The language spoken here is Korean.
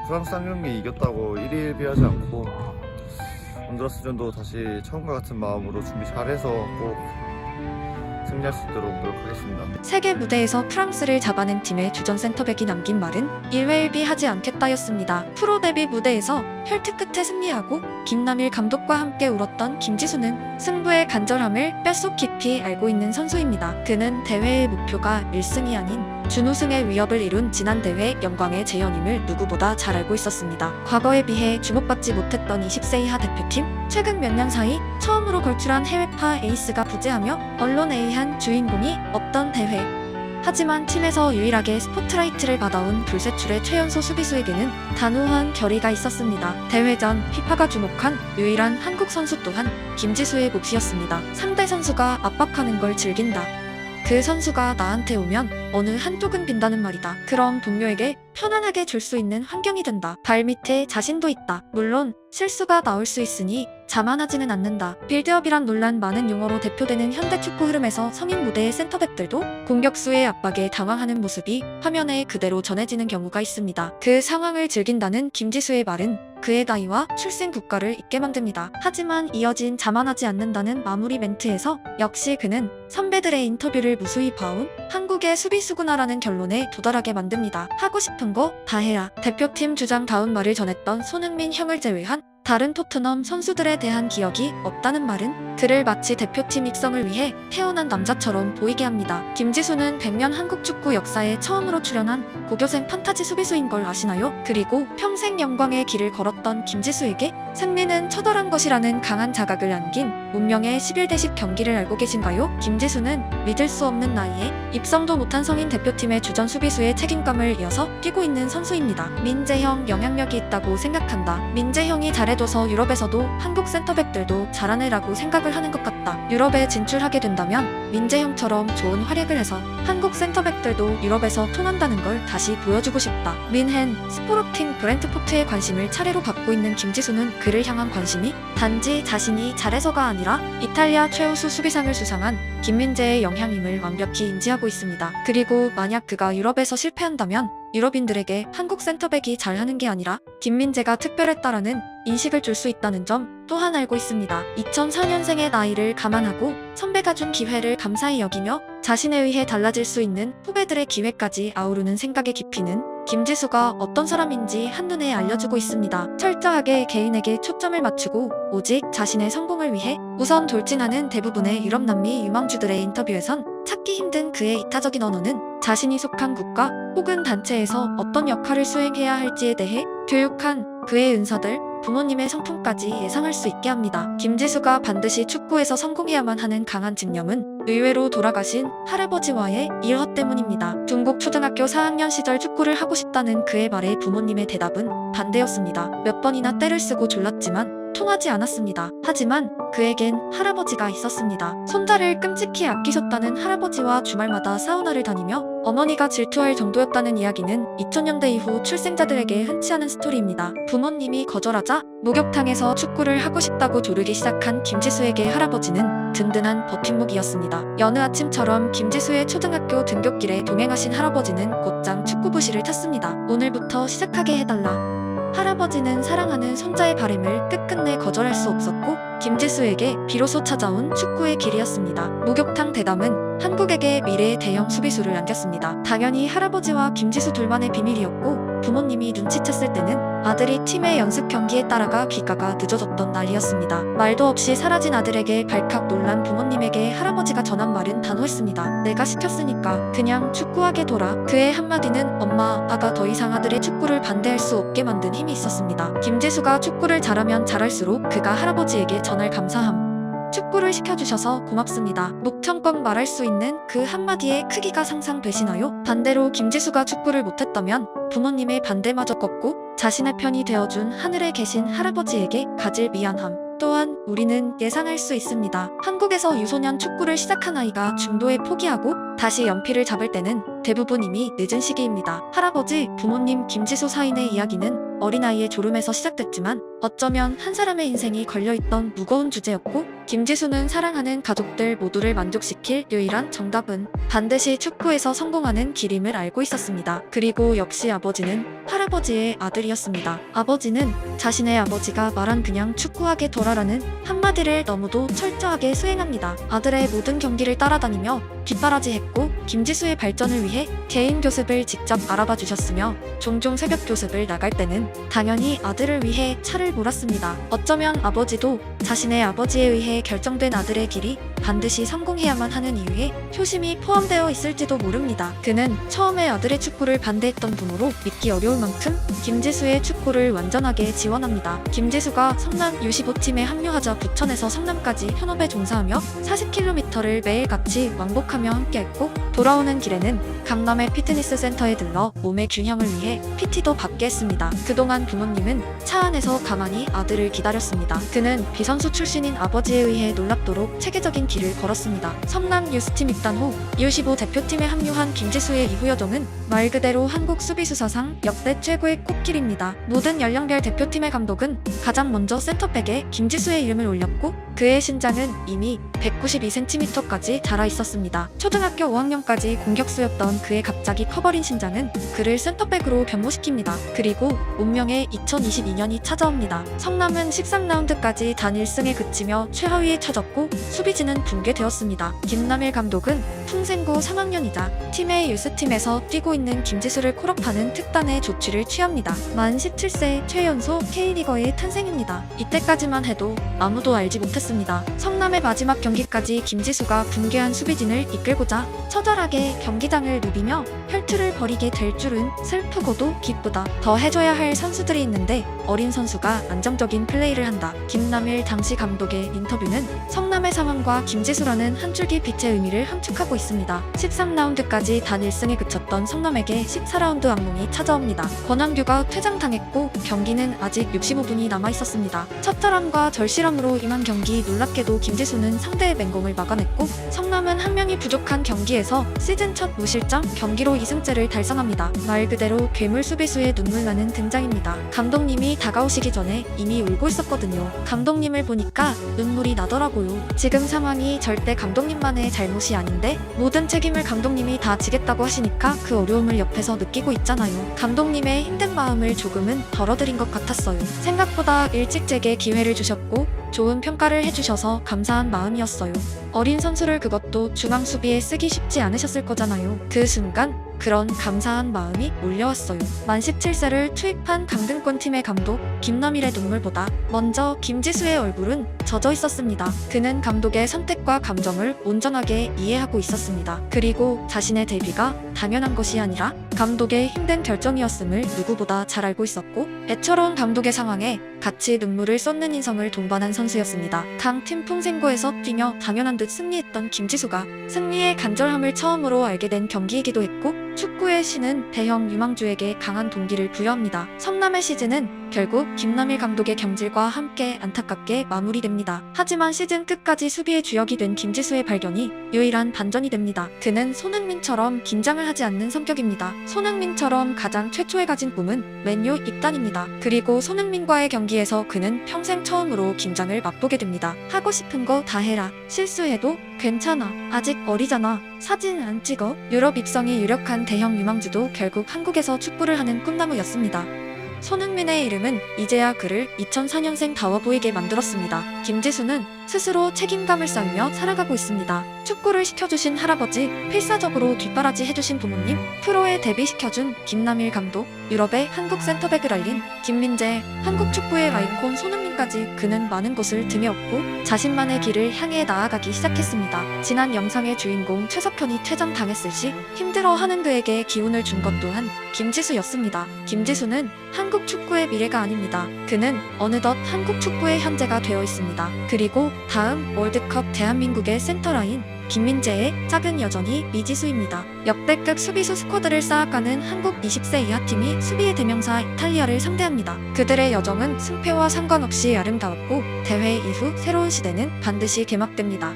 프랑스 한 경기 이겼다고 일일비하지 않고 언더스전도 다시 처음과 같은 마음으로 준비 잘해서 꼭 승리할 수 있도록 노력하겠습니다. 세계 무대에서 프랑스를 잡아낸 팀의 주전 센터백이 남긴 말은 일회일비하지 않겠다였습니다. 프로 데뷔 무대에서 혈투 끝에 승리하고 김남일 감독과 함께 울었던 김지수는 승부의 간절함을 뼛속 깊이 알고 있는 선수입니다. 그는 대회의 목표가 1승이 아닌 준우승의 위협을 이룬 지난 대회 영광의 재현임을 누구보다 잘 알고 있었습니다. 과거에 비해 주목받지 못했던 20세 이하 대표팀, 최근 몇 년 사이 처음으로 걸출한 해외파 에이스가 부재하며 언론에 의한 주인공이 없던 대회. 하지만 팀에서 유일하게 스포트라이트를 받아온 불세출의 최연소 수비수에게는 단호한 결의가 있었습니다. 대회 전 피파가 주목한 유일한 한국 선수 또한 김지수의 몫이었습니다. 상대 선수가 압박하는 걸 즐긴다. 그 선수가 나한테 오면 어느 한쪽은 빈다는 말이다. 그럼 동료에게 편안하게 줄 수 있는 환경이 된다. 발밑에 자신도 있다. 물론 실수가 나올 수 있으니 자만하지는 않는다. 빌드업이란 논란 많은 용어로 대표되는 현대 축구 흐름에서 성인 무대의 센터백들도 공격수의 압박에 당황하는 모습이 화면에 그대로 전해지는 경우가 있습니다. 그 상황을 즐긴다는 김지수의 말은 그의 나이와 출생 국가를 잊게 만듭니다. 하지만 이어진 자만하지 않는다는 마무리 멘트에서 역시 그는 선배들의 인터뷰를 무수히 봐온 한국의 수비수구나라는 결론에 도달하게 만듭니다. 하고 싶은 거 다 해야. 대표팀 주장다운 말을 전했던 손흥민 형을 제외한 다른 토트넘 선수들에 대한 기억이 없다는 말은 그를 마치 대표팀 입성을 위해 태어난 남자처럼 보이게 합니다. 김지수는 100년 한국 축구 역사에 처음으로 출연한 고교생 판타지 수비수인 걸 아시나요? 그리고 평생 영광의 길을 걸었던 김지수에게 승리는 처절한 것이라는 강한 자각을 안긴 운명의 11대10 경기를 알고 계신가요? 김지수는 믿을 수 없는 나이에 입성도 못한 성인 대표팀의 주전 수비수의 책임감을 이어서 뛰고 있는 선수입니다. 민재형 영향력이 있다고 생각한다. 민재형이 잘해줘서 유럽에서도 한국 센터백들도 잘하네라고 생각을 하는 것 같다. 유럽에 진출하게 된다면 민재형처럼 좋은 활약을 해서 한국 센터백들도 유럽에서 통한다는 걸 다시 보여주고 싶다. 민헨, 스포르팅 브렌트포트의 관심을 차례로 받고 있는 김지수는 그를 향한 관심이 단지 자신이 잘해서가 아니라 이탈리아 최우수 수비상을 수상한 김민재의 영향임을 완벽히 인지하고 있습니다. 그리고 만약 그가 유럽에서 실패한다면 유럽인들에게 한국 센터백이 잘하는 게 아니라 김민재가 특별했다라는 인식을 줄 수 있다는 점 또한 알고 있습니다. 2004년생의 나이를 감안하고 선배가 준 기회를 감사히 여기며 자신에 의해 달라질 수 있는 후배들의 기회까지 아우르는 생각의 깊이는 김지수가 어떤 사람인지 한눈에 알려주고 있습니다. 철저하게 개인에게 초점을 맞추고 오직 자신의 성공을 위해 우선 돌진하는 대부분의 유럽 남미 유망주들의 인터뷰에선 찾기 힘든 그의 이타적인 언어는 자신이 속한 국가 혹은 단체에서 어떤 역할을 수행해야 할지에 대해 교육한 그의 은사들, 부모님의 성품까지 예상할 수 있게 합니다. 김지수가 반드시 축구에서 성공해야만 하는 강한 집념은 의외로 돌아가신 할아버지와의 일화 때문입니다. 중국 초등학교 4학년 시절 축구를 하고 싶다는 그의 말에 부모님의 대답은 반대였습니다. 몇 번이나 떼를 쓰고 졸랐지만 통하지 않았습니다. 하지만 그에겐 할아버지가 있었습니다. 손자를 끔찍히 아끼셨다는 할아버지와 주말마다 사우나를 다니며 어머니가 질투할 정도였다는 이야기는 2000년대 이후 출생자들에게 흔치 않은 스토리입니다. 부모님이 거절하자 목욕탕에서 축구를 하고 싶다고 조르기 시작한 김지수에게 할아버지는 든든한 버팀목이었습니다. 여느 아침처럼 김지수의 초등학교 등굣길에 동행하신 할아버지는 곧장 축구부시를 탔습니다. 오늘부터 시작하게 해달라. 할아버지는 사랑하는 손자의 바램을 끝끝내 거절할 수 없었고 김지수에게 비로소 찾아온 축구의 길이었습니다. 목욕탕 대담은 한국에게 미래의 대형 수비수를 안겼습니다. 당연히 할아버지와 김지수 둘만의 비밀이었고 부모님이 눈치챘을 때는 아들이 팀의 연습 경기에 따라가 귀가가 늦어졌던 날이었습니다. 말도 없이 사라진 아들에게 발칵 놀란 부모님에게 할아버지가 전한 말은 단호했습니다. 내가 시켰으니까 그냥 축구하게 둬라. 그의 한마디는 엄마, 아빠가 더 이상 아들의 축구를 반대할 수 없게 만든 힘이 있었습니다. 김지수가 축구를 잘하면 잘할수록 그가 할아버지에게 전할 감사함. 축구를 시켜주셔서 고맙습니다. 목청껏 말할 수 있는 그 한마디의 크기가 상상되시나요? 반대로 김지수가 축구를 못했다면 부모님의 반대마저 꺾고 자신의 편이 되어준 하늘에 계신 할아버지에게 가질 미안함 또한 우리는 예상할 수 있습니다. 한국에서 유소년 축구를 시작한 아이가 중도에 포기하고 다시 연필을 잡을 때는 대부분 이미 늦은 시기입니다. 할아버지, 부모님 김지수 사인의 이야기는 어린아이의 졸음에서 시작됐지만 어쩌면 한 사람의 인생이 걸려있던 무거운 주제였고, 김지수는 사랑하는 가족들 모두를 만족시킬 유일한 정답은 반드시 축구에서 성공하는 길임을 알고 있었습니다. 그리고 역시 아버지는 할아버지의 아들이었습니다. 아버지는 자신의 아버지가 말한 그냥 축구하게 둬라라는 한마디를 너무도 철저하게 수행합니다. 아들의 모든 경기를 따라다니며 뒷바라지했고, 김지수의 발전을 위해 개인 교습을 직접 알아봐 주셨으며, 종종 새벽 교습을 나갈 때는 당연히 아들을 위해 차를 몰았습니다. 어쩌면 아버지도 자신의 아버지에 의해 결정된 아들의 길이 반드시 성공해야만 하는 이유에 효심이 포함되어 있을지도 모릅니다. 그는 처음에 아들의 축구를 반대했던 부모로 믿기 어려울 만큼 김지수의 축구를 완전하게 지원합니다. 김지수가 성남 U15팀에 합류하자 부천에서 성남까지 현업에 종사하며 40km를 매일같이 왕복하며 함께했고, 돌아오는 길에는 강남의 피트니스 센터에 들러 몸의 균형을 위해 PT도 받게 했습니다. 그동안 부모님은 차 안에서 가만히 아들을 기다렸습니다. 그는 비선수 출신인 아버지에 의해 놀랍도록 체계적인 길을 걸었습니다. 성남 유스팀 입단 후 U15 대표팀에 합류한 김지수의 이후 여정은 말 그대로 한국 수비수사상 역대 최고의 꽃길입니다. 모든 연령별 대표팀의 감독은 가장 먼저 센터백에 김지수의 이름을 올렸고, 그의 신장은 이미 192cm까지 자라 있었습니다. 초등학교 5학년까지 공격수였던 그의 갑자기 커버린 신장은 그를 센터백으로 변모시킵니다. 그리고 운명의 2022년이 찾아옵니다. 성남은 13라운드까지 단 1승에 그치며 최하위에 처졌고, 수비진은 붕괴되었습니다. 김남일 감독은 풍생고 3학년이자 팀의 유스팀에서 뛰고 있는 김지수를 콜업하는 특단의 조치를 취합니다. 만 17세 최연소 K리거의 탄생입니다. 이때까지만 해도 아무도 알지 못했습니다. 성남의 마지막 경기까지 김지수가 붕괴한 수비진을 이끌고자 처절하게 경기장을 누비며 혈투를 벌이게 될 줄은 슬프고도 기쁘다. 더 해줘야 할 선수들이 있는데 어린 선수가 안정적인 플레이를 한다. 김남일 당시 감독의 인터뷰는 성남의 상황과 김지수라는 한 줄기 빛의 의미를 함축하고 있습니다. 13라운드까지 단 1승에 그쳤던 성남에게 14라운드 악몽이 찾아옵니다. 권한규가 퇴장당했고 경기는 아직 65분이 남아있었습니다. 처절함과 절실함으로 임한 경기, 놀랍게도 김지수는 상대의 맹공을 막아냈고, 성남은 한 명이 부족한 경기에서 시즌 첫 무실점 경기로 2승째를 달성합니다. 말 그대로 괴물 수비수의 눈물나는 등장입니다. 감독님이 다가오시기 전에 이미 울고 있었거든요. 감독님을 보니까 눈물이 나더라고요. 지금 상황이 절대 감독님만의 잘못이 아닌데 모든 책임을 감독님이 다 지겠다고 하시니까 그 어려움을 옆에서 느끼고 있잖아요. 감독님의 힘든 마음을 조금은 덜어드린 것 같았어요. 생각보다 일찍 제게 기회를 주셨고 좋은 평가를 해주셔서 감사한 마음이었어요. 어린 선수를 그것도 중앙 수비에 쓰기 쉽지 않으셨을 거잖아요. 그 순간 그런 감사한 마음이 몰려왔어요. 만 17세를 투입한 강등권 팀의 감독 김남일의 눈물보다 먼저 김지수의 얼굴은 젖어 있었습니다. 그는 감독의 선택과 감정을 온전하게 이해하고 있었습니다. 그리고 자신의 데뷔가 당연한 것이 아니라 감독의 힘든 결정이었음을 누구보다 잘 알고 있었고, 애처로운 감독의 상황에 같이 눈물을 쏟는 인성을 동반한 선수였습니다. 강팀 풍생고에서 뛰며 당연한 듯 승리했던 김지수가 승리의 간절함을 처음으로 알게 된 경기이기도 했고, 축구의 신은 대형 유망주에게 강한 동기를 부여합니다. 성남의 시즌은 결국 김남일 감독의 경질과 함께 안타깝게 마무리됩니다. 하지만 시즌 끝까지 수비의 주역이 된 김지수의 발견이 유일한 반전이 됩니다. 그는 손흥민처럼 긴장을 하지 않는 성격입니다. 손흥민처럼 가장 최초에 가진 꿈은 맨유 입단입니다. 그리고 손흥민과의 경기에서 그는 평생 처음으로 긴장을 맛보게 됩니다. 하고 싶은 거 다 해라. 실수해도 괜찮아. 아직 어리잖아. 사진 안 찍어? 유럽 입성이 유력한 대형 유망주도 결국 한국에서 축구를 하는 꿈나무였습니다. 손흥민의 이름은 이제야 그를 2004년생 다워 보이게 만들었습니다. 김지수는 스스로 책임감을 쌓으며 살아가고 있습니다. 축구를 시켜주신 할아버지, 필사적으로 뒷바라지 해주신 부모님, 프로에 데뷔시켜준 김남일 감독, 유럽의 한국 센터백을 알린 김민재, 한국 축구의 아이콘 손흥민까지 그는 많은 것을 등에 업고 자신만의 길을 향해 나아가기 시작했습니다. 지난 영상의 주인공 최석현이 퇴장당했을 시 힘들어하는 그에게 기운을 준 것 또한 김지수였습니다. 김지수는 한국 축구의 미래가 아닙니다. 그는 어느덧 한국 축구의 현재가 되어 있습니다. 그리고 다음 월드컵 대한민국의 센터라인 김민재의 작은 여전히 미지수입니다. 역대급 수비수 스쿼드를 쌓아가는 한국 20세 이하 팀이 수비의 대명사 이탈리아를 상대합니다. 그들의 여정은 승패와 상관없이 아름다웠고 대회 이후 새로운 시대는 반드시 개막됩니다.